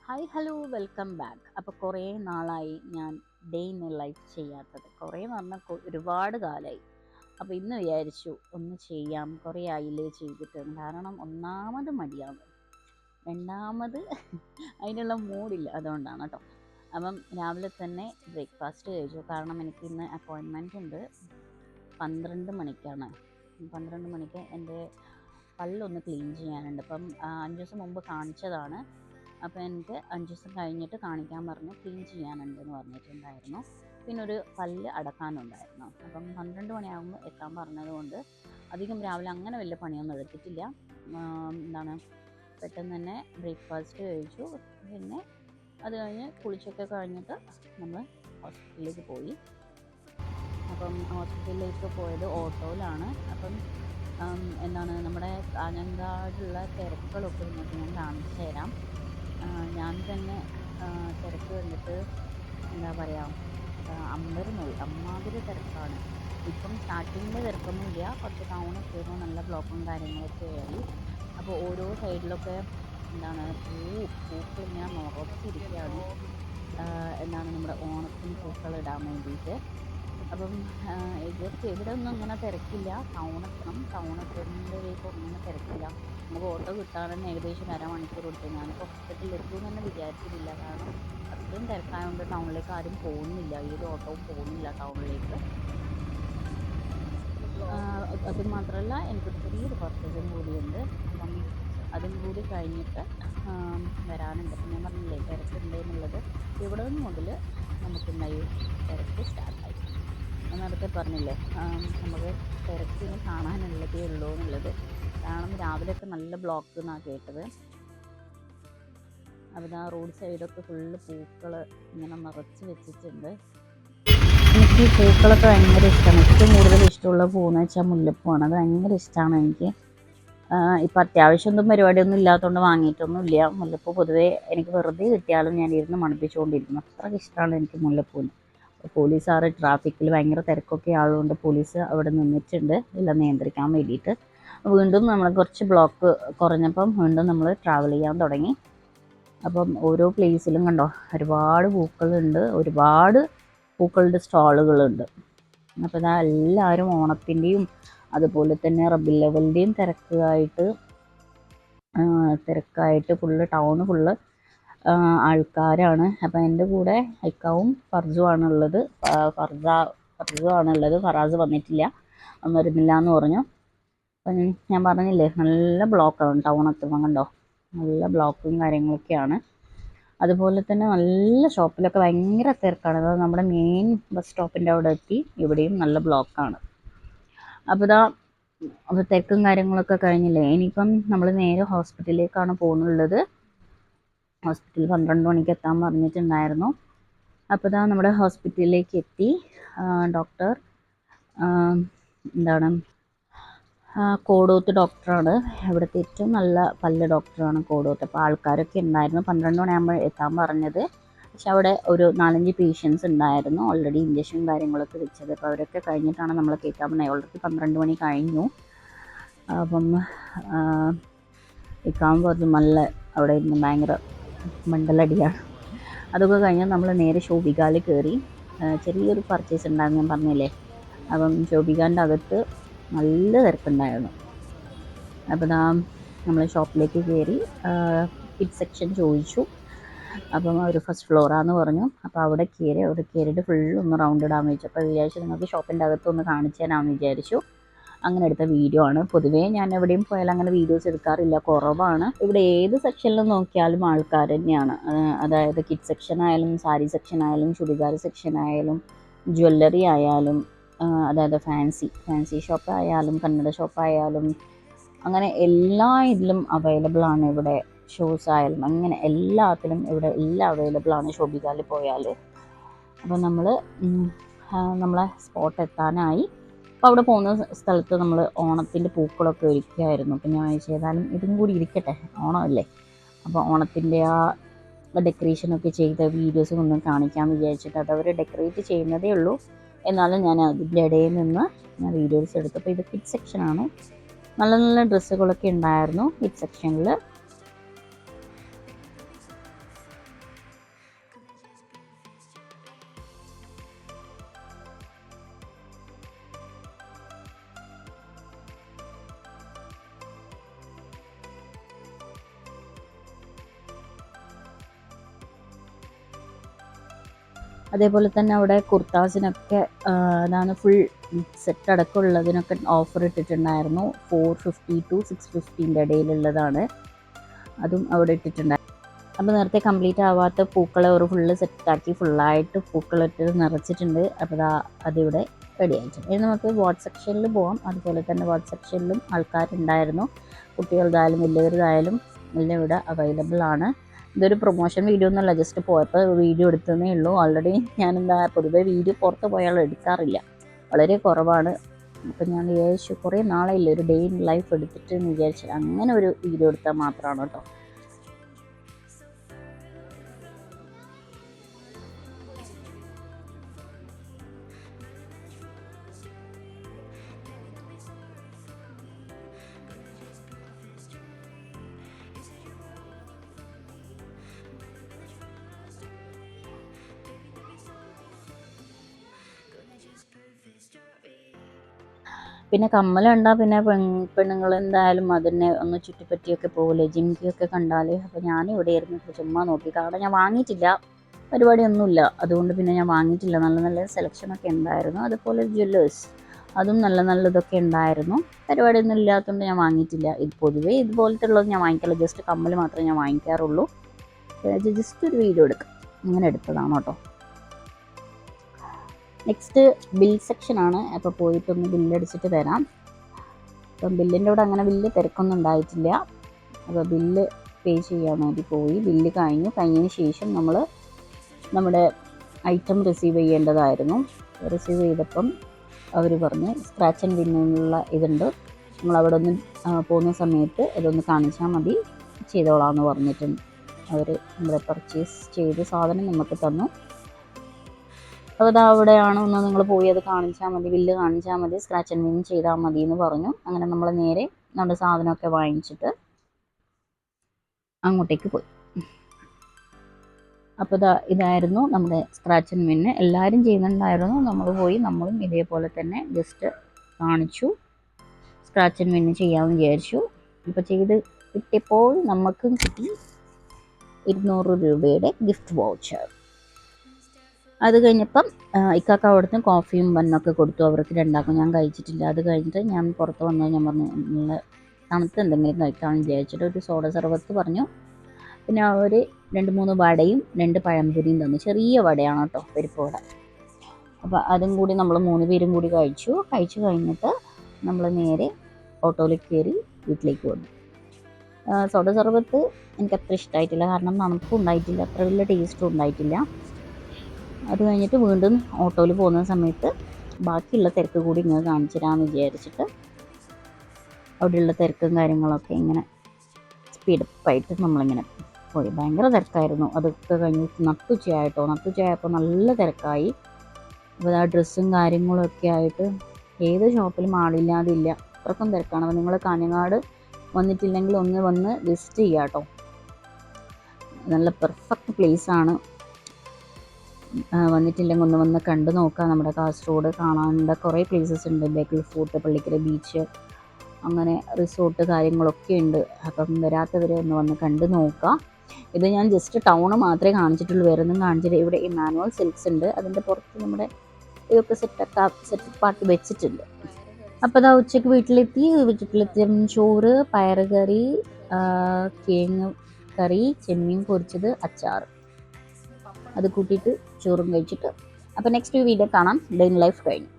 Hi hello welcome back. അപ്പോൾ കുറേ നാളായി ഞാൻ ഡേ ഇൻ ലൈഫ് ചെയ്യാത്തത്. കുറേ എന്ന് പറഞ്ഞാൽ ഒരുപാട് കാലമായി. അപ്പോൾ ഇന്ന് വിചാരിച്ചു ഒന്ന് ചെയ്യാം. കുറേ ആയില്ലേ ചെയ്തിട്ട്. കാരണം ഒന്നാമത് മടിയാണ്, രണ്ടാമത് അതിനുള്ള മൂഡില്ല, അതുകൊണ്ടാണ് കേട്ടോ. അപ്പം രാവിലെ തന്നെ ബ്രേക്ക്ഫാസ്റ്റ് കഴിച്ചു. കാരണം എനിക്ക് ഇന്ന് അപ്പോയിൻമെൻ്റ് ഉണ്ട് 12 മണിക്കാണ്. 12 മണിക്ക് എൻ്റെ പല്ലൊന്ന് ക്ലീൻ ചെയ്യാനുണ്ട്. അപ്പം 5 ദിവസം മുമ്പ് കാണിച്ചതാണ്. അപ്പോൾ എനിക്ക് 5 ദിവസം കഴിഞ്ഞിട്ട് കാണിക്കാൻ പറഞ്ഞു, ക്ലീൻ ചെയ്യാനുണ്ടെന്ന് പറഞ്ഞിട്ടുണ്ടായിരുന്നു. പിന്നെ ഒരു പല്ല് അടക്കാനുണ്ടായിരുന്നു. അപ്പം 12 മണിയാകുമ്പോൾ എത്താൻ പറഞ്ഞതുകൊണ്ട് അധികം രാവിലെ അങ്ങനെ വലിയ പണിയൊന്നും എടുത്തിട്ടില്ല. എന്താണ് പെട്ടെന്ന് തന്നെ ബ്രേക്ക്ഫാസ്റ്റ് കഴിച്ചു. പിന്നെ അത് കഴിഞ്ഞ് കുളിച്ചൊക്കെ കഴിഞ്ഞിട്ട് നമ്മൾ ഹോസ്പിറ്റലിലേക്ക് പോയി. അപ്പം ഹോസ്പിറ്റലിലേക്ക് പോയത് ഓട്ടോയിലാണ്. അപ്പം എന്താണ് നമ്മുടെ കാഞ്ഞങ്ങാടുള്ള തിരക്കുകളൊക്കെ നിങ്ങൾക്ക് ഞാൻ കാണിച്ചു തരാം. ഞാൻ തന്നെ തിരക്ക് കണ്ടിട്ട് എന്താ പറയുക, അമ്മാതിരി തിരക്കാണ്. ഇപ്പം സ്റ്റാർട്ടിങ്ങിൽ തിരക്കൊന്നുമില്ല, കുറച്ച് ടൗണൊക്കെ വരുമ്പോൾ നല്ല ബ്ലോക്കും കാര്യങ്ങളൊക്കെ ആയി. അപ്പോൾ ഓരോ സൈഡിലൊക്കെ എന്താണ് പൂക്കളിങ്ങനെ നിറച്ചിരിക്കുകയാണ്. എന്താണ് നമ്മുടെ ഓണത്തിന് പൂക്കളിടാൻ വേണ്ടിയിട്ട്. അപ്പം ഇവിടെ ഒന്നും അങ്ങനെ തിരക്കില്ല. ടൗണെത്തുമ്പോഴേക്കും അങ്ങനെ തിരക്കില്ല. നമുക്ക് ഓട്ടോ കിട്ടാൻ തന്നെ ഏകദേശം അരമണിക്കൂർ എടുത്തു. ഞാനിപ്പോൾ ഹോസ്പിറ്റലിൽ എത്തുമെന്ന് തന്നെ വിചാരിച്ചിട്ടില്ല. കാരണം അത്രയും തിരക്കായതുകൊണ്ട് ടൗണിലേക്ക് ആരും പോകുന്നില്ല, ഏത് ഓട്ടവും പോകുന്നില്ല ടൗണിലേക്ക്. അത് മാത്രമല്ല, എനിക്കൊരു ചെറിയൊരു പർച്ചേസും കൂടിയുണ്ട്. അപ്പം അതും കൂടി കഴിഞ്ഞിട്ട് വരാനുണ്ട്. അപ്പം ഞാൻ പറഞ്ഞില്ലേ തിരക്കുണ്ട് എന്നുള്ളത്. ഇവിടെ നിന്ന് മുതൽ നമുക്കുണ്ടായി തിരക്ക് സ്റ്റാർട്ടായി. ഞാൻ നേരത്തെ പറഞ്ഞില്ലേ നമുക്ക് തിരക്കിന് കാണാനുള്ളതേ ഉള്ളൂ എന്നുള്ളത്. കാരണം രാവിലെയൊക്കെ നല്ല ബ്ലോക്ക് എന്നാണ് കേട്ടത്. അപ്പോൾ ആ റോഡ് സൈഡൊക്കെ ഫുള്ള് പൂക്കൾ ഇങ്ങനെ നിറച്ച് വെച്ചിട്ടുണ്ട്. എനിക്ക് ഈ പൂക്കളൊക്കെ ഭയങ്കര ഇഷ്ടമാണ്. ഏറ്റവും കൂടുതൽ ഇഷ്ടമുള്ള പൂവെന്ന് വെച്ചാൽ മുല്ലപ്പൂവാണ്. അത് ഭയങ്കര ഇഷ്ടമാണ് എനിക്ക്. ഇപ്പം അത്യാവശ്യം ഒന്നും പരിപാടിയൊന്നും ഇല്ലാത്തതുകൊണ്ട് വാങ്ങിയിട്ടൊന്നും ഇല്ല. മുല്ലപ്പൂ പൊതുവേ എനിക്ക് വെറുതെ കിട്ടിയാലും ഞാൻ ഇരുന്ന് മണപ്പിച്ചുകൊണ്ടിരിക്കുന്നു. അത്രയ്ക്ക് ഇഷ്ടമാണ് എനിക്ക് മുല്ലപ്പൂവിന്. പോലീസുകാർ ട്രാഫിക്കിൽ ഭയങ്കര തിരക്കൊക്കെ ആയതുകൊണ്ട് പോലീസ് അവിടെ നിന്നിട്ടുണ്ട് എല്ലാം നിയന്ത്രിക്കാൻ വേണ്ടിയിട്ട്. വീണ്ടും നമ്മൾ കുറച്ച് ബ്ലോക്ക് കുറഞ്ഞപ്പം വീണ്ടും നമ്മൾ ട്രാവൽ ചെയ്യാൻ തുടങ്ങി. അപ്പം ഓരോ പ്ലേസിലും കണ്ടോ ഒരുപാട് പൂക്കളുണ്ട്, ഒരുപാട് പൂക്കളുടെ സ്റ്റാളുകളുണ്ട്. അപ്പോൾ ഇതാ എല്ലാവരും ഓണത്തിൻ്റെയും അതുപോലെ തന്നെ റബീഉൽ അവ്വലിൻ്റെയും തിരക്കായിട്ട് ടൗണ് ഫുള്ള് ആൾക്കാരാണ്. അപ്പം എൻ്റെ കൂടെ ഇക്കാവും ഫർജുവാണുള്ളത്. ഫറാസ് വന്നിട്ടില്ല, വരുന്നില്ല എന്ന് പറഞ്ഞു. അപ്പം ഞാൻ പറഞ്ഞില്ലേ നല്ല ബ്ലോക്കാണ് ടൗണെത്തുമ്പോൾ. കണ്ടോ നല്ല ബ്ലോക്കും കാര്യങ്ങളൊക്കെയാണ്. അതുപോലെ തന്നെ നല്ല ഷോപ്പിലൊക്കെ ഭയങ്കര തിരക്കാണ്. അത് നമ്മുടെ മെയിൻ ബസ് സ്റ്റോപ്പിൻ്റെ അവിടെ എത്തി, ഇവിടെയും നല്ല ബ്ലോക്കാണ്. അപ്പോൾ തിരക്കും കാര്യങ്ങളൊക്കെ കഴിഞ്ഞില്ലേ, ഇനിയിപ്പം നമ്മൾ നേരെ ഹോസ്പിറ്റലിലേക്കാണ് പോകുന്നുള്ളത്. ഹോസ്പിറ്റലിൽ 12 മണിക്ക് എത്താൻ പറഞ്ഞിട്ടുണ്ടായിരുന്നു. അപ്പോൾ നമ്മുടെ ഹോസ്പിറ്റലിലേക്ക് എത്തി. ഡോക്ടർ എന്താണ് കോടോത്ത് ഡോക്ടറാണ്, ഇവിടുത്തെ ഏറ്റവും നല്ല പല്ല് ഡോക്ടറാണ് കോടോത്ത്. അപ്പോൾ ആൾക്കാരൊക്കെ ഉണ്ടായിരുന്നു. 12 മണിയാകുമ്പോൾ എത്താൻ പറഞ്ഞത്. പക്ഷെ അവിടെ ഒരു 4-5 പേഷ്യൻസ് ഉണ്ടായിരുന്നു ഓൾറെഡി ഇഞ്ചക്ഷൻ കാര്യങ്ങളൊക്കെ വെച്ചത്. അപ്പോൾ അവരൊക്കെ കഴിഞ്ഞിട്ടാണ് നമ്മൾ കയറ്റാൻ പറഞ്ഞത്. ഓൾറെഡി 12 മണി കഴിഞ്ഞു. അപ്പം ഇക്കാൻ പറഞ്ഞു നല്ല അവിടെ ഇരുന്ന് ഭയങ്കര മണ്ടലടിയാണ്. അതൊക്കെ കഴിഞ്ഞ് നമ്മൾ നേരെ ശോഭികായിൽ കയറി. ചെറിയൊരു പർച്ചേസ് ഉണ്ടായിരുന്നു, ഞാൻ പറഞ്ഞില്ലേ. അപ്പം ശോഭികാൻ്റെ അകത്ത് നല്ല തിരക്കുണ്ടായിരുന്നു. അപ്പോൾ നമ്മൾ ഷോപ്പിലേക്ക് കയറി. കിഡ് സെക്ഷൻ ചോദിച്ചു. അപ്പം അവർ ഫസ്റ്റ് ഫ്ലോറാന്ന് പറഞ്ഞു. അപ്പോൾ അവിടെ കയറിയിട്ട് ഫുള്ളൊന്ന് റൗണ്ട് ഇടാൻ വെച്ചു. അപ്പോൾ വിചാരിച്ചു നിങ്ങൾക്ക് ഷോപ്പിൻ്റെ അകത്തൊന്ന് കാണിച്ചു തരാമെന്ന് വിചാരിച്ചു. അങ്ങനെ എടുത്ത വീഡിയോ ആണ്. പൊതുവേ ഞാൻ എവിടെയും പോയാൽ അങ്ങനെ വീഡിയോസ് എടുക്കാറില്ല, കുറവാണ്. ഇവിടെ ഏത് സെക്ഷനിൽ നോക്കിയാലും ആൾക്കാർ തന്നെയാണ്. അതായത് കിഡ് സെക്ഷൻ ആയാലും, സാരി സെക്ഷൻ ആയാലും, ചുരിദാർ സെക്ഷൻ ആയാലും, ജ്വല്ലറി ആയാലും, അതായത് ഫാൻസി ഷോപ്പ് ആയാലും, കന്നഡ ഷോപ്പ് ആയാലും, അങ്ങനെ എല്ലാ ഇതിലും അവൈലബിൾ ആണ് ഇവിടെ. ഷൂസ് ആയാലും അങ്ങനെ എല്ലാത്തിലും ഇവിടെ എല്ലാം അവൈലബിൾ ആണ് ശോഭികായിൽ പോയാൽ. അപ്പോൾ നമ്മളെ സ്പോട്ട് എത്താനായി. അപ്പോൾ അവിടെ പോകുന്ന സ്ഥലത്ത് നമ്മൾ ഓണത്തിൻ്റെ പൂക്കളൊക്കെ ഒരുക്കുകയായിരുന്നു. അപ്പോൾ ഞാൻ ഏതായാലും ഇതും കൂടി ഇരിക്കട്ടെ, ഓണമല്ലേ. അപ്പോൾ ഓണത്തിൻ്റെ ആ ഡെക്കറേഷനൊക്കെ ചെയ്ത വീഡിയോസ് ഒന്നും കാണിക്കാമെന്ന് വിചാരിച്ചിട്ട്. അതവർ ഡെക്കറേറ്റ് ചെയ്യുന്നതേ ഉള്ളൂ, എന്നാലും ഞാൻ അതിൻ്റെ ഇടയിൽ നിന്ന് ഞാൻ വീഡിയോസ് എടുത്തു. അപ്പോൾ ഇത് കിഡ് സെക്ഷനാണ്. നല്ല നല്ല ഡ്രസ്സുകളൊക്കെ ഉണ്ടായിരുന്നു കിഡ് സെക്ഷനിൽ. അതേപോലെ തന്നെ അവിടെ കുർത്താസിനൊക്കെ അതാണ് ഫുൾ സെറ്റ് അടക്കമുള്ളതിനൊക്കെ ഓഫർ ഇട്ടിട്ടുണ്ടായിരുന്നു. 450 to 650 ഇടയിലുള്ളതാണ്, അതും അവിടെ ഇട്ടിട്ടുണ്ടായിരുന്നു. അപ്പോൾ നേരത്തെ കംപ്ലീറ്റ് ആവാത്ത പൂക്കളെ ഒരു ഫുള്ള് സെറ്റാക്കി ഫുള്ളായിട്ട് പൂക്കളിട്ട് നിറച്ചിട്ടുണ്ട്. അപ്പോൾ അതിവിടെ റെഡി ആയിട്ടുണ്ട്. ഇനി നമുക്ക് വാട്ട് സെക്ഷനിൽ പോകാം. അതുപോലെ തന്നെ വാട്ട് സെക്ഷനിലും ആൾക്കാരുണ്ടായിരുന്നു. കുട്ടികളുതായാലും വലിയവരുതായാലും എല്ലാം ഇവിടെ അവൈലബിൾ ആണ്. ഇതൊരു പ്രൊമോഷൻ വീഡിയോ ഒന്നുമല്ല, ജസ്റ്റ് പോയപ്പോൾ വീഡിയോ എടുത്തതേ ഉള്ളൂ. ഓൾറെഡി ഞാനെന്താ പൊതുവേ വീഡിയോ പുറത്ത് പോയാൽ എടുക്കാറില്ല, വളരെ കുറവാണ്. അപ്പം ഞാൻ വിചാരിച്ചു കുറേ നാളായില്ല ഒരു ഡേ ഇൻ ലൈഫ് എടുത്തിട്ട് എന്ന് വിചാരിച്ചു അങ്ങനെ ഒരു വീഡിയോ എടുത്താൽ മാത്രമാണ് കേട്ടോ. പിന്നെ കമ്മൽ കണ്ടാൽ പിന്നെ പെണ്ണുങ്ങൾ എന്തായാലും അതിനെ ഒന്ന് ചുറ്റിപ്പറ്റിയൊക്കെ പോകില്ലേ, ജിമിക്കൊക്കെ കണ്ടാൽ. അപ്പോൾ ഞാനിവിടെ ഇരുന്ന് ചുമ്മാ നോക്കി, കാരണം ഞാൻ വാങ്ങിയിട്ടില്ല, പരിപാടിയൊന്നുമില്ല, അതുകൊണ്ട് പിന്നെ ഞാൻ വാങ്ങിയിട്ടില്ല. നല്ല നല്ല സെലക്ഷനൊക്കെ ഉണ്ടായിരുന്നു. അതുപോലെ ജ്വല്ലേഴ്സ് അതും നല്ല നല്ലതൊക്കെ ഉണ്ടായിരുന്നു. പരിപാടിയൊന്നും ഇല്ലാത്തതുകൊണ്ട് ഞാൻ വാങ്ങിയിട്ടില്ല. ഇത് പൊതുവേ ഇതുപോലത്തെ ഉള്ളത് ഞാൻ വാങ്ങിക്കാറില്ല, ജസ്റ്റ് കമ്മൽ മാത്രമേ ഞാൻ വാങ്ങിക്കാറുള്ളൂ. ജസ്റ്റ് ഒരു വീഡിയോ എടുക്കാം, അങ്ങനെ എടുത്തതാണ് കേട്ടോ. നെക്സ്റ്റ് ബിൽ സെക്ഷനാണ്. അപ്പോൾ പോയിട്ടൊന്ന് ബില്ലടിച്ചിട്ട് വരാം. അപ്പം ബില്ലിൻ്റെ അവിടെ അങ്ങനെ വലിയ തിരക്കൊന്നും ഉണ്ടായിട്ടില്ല. അപ്പോൾ ബില്ല് പേ ചെയ്യാൻ വേണ്ടി പോയി. ബില്ല് കഴിഞ്ഞതിന് ശേഷം നമ്മൾ നമ്മുടെ ഐറ്റം റിസീവ് ചെയ്യേണ്ടതായിരുന്നു. റിസീവ് ചെയ്തപ്പം അവർ പറഞ്ഞ് സ്ക്രാച്ച് ആൻഡ് വിന്നുള്ള ഇതുണ്ട്, നമ്മളവിടെ ഒന്ന് പോകുന്ന സമയത്ത് ഇതൊന്ന് കാണിച്ചാൽ മതി, ചെയ്തോളാമെന്ന് പറഞ്ഞിട്ടുണ്ട്. അവർ നമ്മുടെ പർച്ചേസ് ചെയ്ത് സാധനം നമുക്ക് തന്നു. അത് അവിടെയാണ്, ഒന്ന് നിങ്ങൾ പോയി അത് കാണിച്ചാൽ മതി, ബില്ല് കാണിച്ചാൽ മതി, സ്ക്രാച്ച് ആൻഡ് വിൻ ചെയ്താൽ മതി എന്ന് പറഞ്ഞു. അങ്ങനെ നമ്മൾ നേരെ നമ്മുടെ സാധനമൊക്കെ വാങ്ങിച്ചിട്ട് അങ്ങോട്ടേക്ക് പോയി. അപ്പോൾ ഇതായിരുന്നു നമ്മുടെ സ്ക്രാച്ച് ആൻഡ് വിന്ന്. എല്ലാവരും ചെയ്യുന്നുണ്ടായിരുന്നു, നമ്മൾ പോയി നമ്മളും ഇതേപോലെ തന്നെ ജസ്റ്റ് കാണിച്ചു, സ്ക്രാച്ച് ആൻഡ് വിന്ന് ചെയ്യാമെന്ന് വിചാരിച്ചു. ഇപ്പോൾ ചെയ്ത് കിട്ടിയപ്പോൾ നമുക്കും കിട്ടി 200 രൂപയുടെ ഗിഫ്റ്റ് വൗച്ചർ. അത് കഴിഞ്ഞപ്പം ഇക്കാക്ക അവിടുന്ന് കോഫിയും ബന്നൊക്കെ കൊടുത്തു, അവർക്ക് രണ്ടാക്കും. ഞാൻ കഴിച്ചിട്ടില്ല. അത് കഴിഞ്ഞിട്ട് ഞാൻ പുറത്ത് വന്നത്, ഞാൻ പറഞ്ഞു നല്ല തണുത്ത് എന്തെങ്കിലും കഴിക്കാമെന്ന് വിചാരിച്ചിട്ട് ഒരു സോഡ സർബത്ത് പറഞ്ഞു. പിന്നെ അവർ 2-3 വടയും 2 പഴംപൊരിയും തന്നു. ചെറിയ വടയാണ് കേട്ടോ, പരിപ്പ് വട. അപ്പോൾ അതും കൂടി നമ്മൾ 3 പേരും കൂടി കഴിച്ചു കഴിഞ്ഞിട്ട് നമ്മൾ നേരെ ഓട്ടോയിൽ കയറി വീട്ടിലേക്ക് വന്നു. സോഡ സർബത്ത് എനിക്കത്ര ഇഷ്ടമായിട്ടില്ല, കാരണം തണുപ്പും ഉണ്ടായിട്ടില്ല, അത്ര വലിയ ടേസ്റ്റും ഉണ്ടായിട്ടില്ല. അത് കഴിഞ്ഞിട്ട് വീണ്ടും ഓട്ടോയിൽ പോകുന്ന സമയത്ത് ബാക്കിയുള്ള തിരക്ക് കൂടി ഇങ്ങനെ കാണിച്ചു തരാമെന്ന് വിചാരിച്ചിട്ട് അവിടെയുള്ള തിരക്കും കാര്യങ്ങളൊക്കെ ഇങ്ങനെ സ്പീഡപ്പായിട്ട് നമ്മളിങ്ങനെ പോയി. ഭയങ്കര തിരക്കായിരുന്നു. അതൊക്കെ കഴിഞ്ഞ് നട്ടുച്ചയായപ്പോൾ നല്ല തിരക്കായി. അപ്പോൾ ആ ഡ്രസ്സും കാര്യങ്ങളൊക്കെ ആയിട്ട് ഏത് ഷോപ്പിലും ആളില്ലാതില്ല, അത്രക്കും തിരക്കാണ്. അപ്പോൾ നിങ്ങൾ കാഞ്ഞങ്ങാട് വന്നിട്ടില്ലെങ്കിൽ ഒന്ന് വന്ന് വിസിറ്റ് ചെയ്യുക കേട്ടോ, നല്ല പെർഫെക്റ്റ് പ്ലേസാണ്. വന്നിട്ടില്ലെങ്കിൽ ഒന്ന് വന്ന് കണ്ടു നോക്കുക. നമ്മുടെ കാസർഗോഡ് കാണാനുള്ള കുറേ പ്ലേസസ് ഉണ്ട്. ബേക്കൽ ഫോർട്ട്, പള്ളിക്കര ബീച്ച്, അങ്ങനെ റിസോർട്ട് കാര്യങ്ങളൊക്കെ ഉണ്ട്. അപ്പം വരാത്തവരെ ഒന്ന് വന്ന് കണ്ടു നോക്കുക. ഇത് ഞാൻ ജസ്റ്റ് ടൗണ് മാത്രമേ കാണിച്ചിട്ടുള്ളൂ, വേറെ ഒന്നും കാണിച്ചില്ല. ഇവിടെ ഇമ്മാനുവൽ സിൽക്സ് ഉണ്ട്, അതിൻ്റെ പുറത്ത് നമ്മുടെ ഇതൊക്കെ സെറ്റപ്പാക്കി വെച്ചിട്ടുണ്ട്. അപ്പോൾ അതാ ഉച്ചയ്ക്ക് വീട്ടിലെത്തിയ ചോറ്, പയറ് കറി, കിഴങ്ങ് കറി, ചെമ്മീൻ പൊരിച്ചത്, അച്ചാർ, അത് കൂട്ടിയിട്ട് ചോറും കഴിച്ചിട്ട്. അപ്പോൾ നെക്സ്റ്റ് വീഡിയോ കാണാം. ഡേ ഇൻ ലൈഫ് കഴിഞ്ഞു.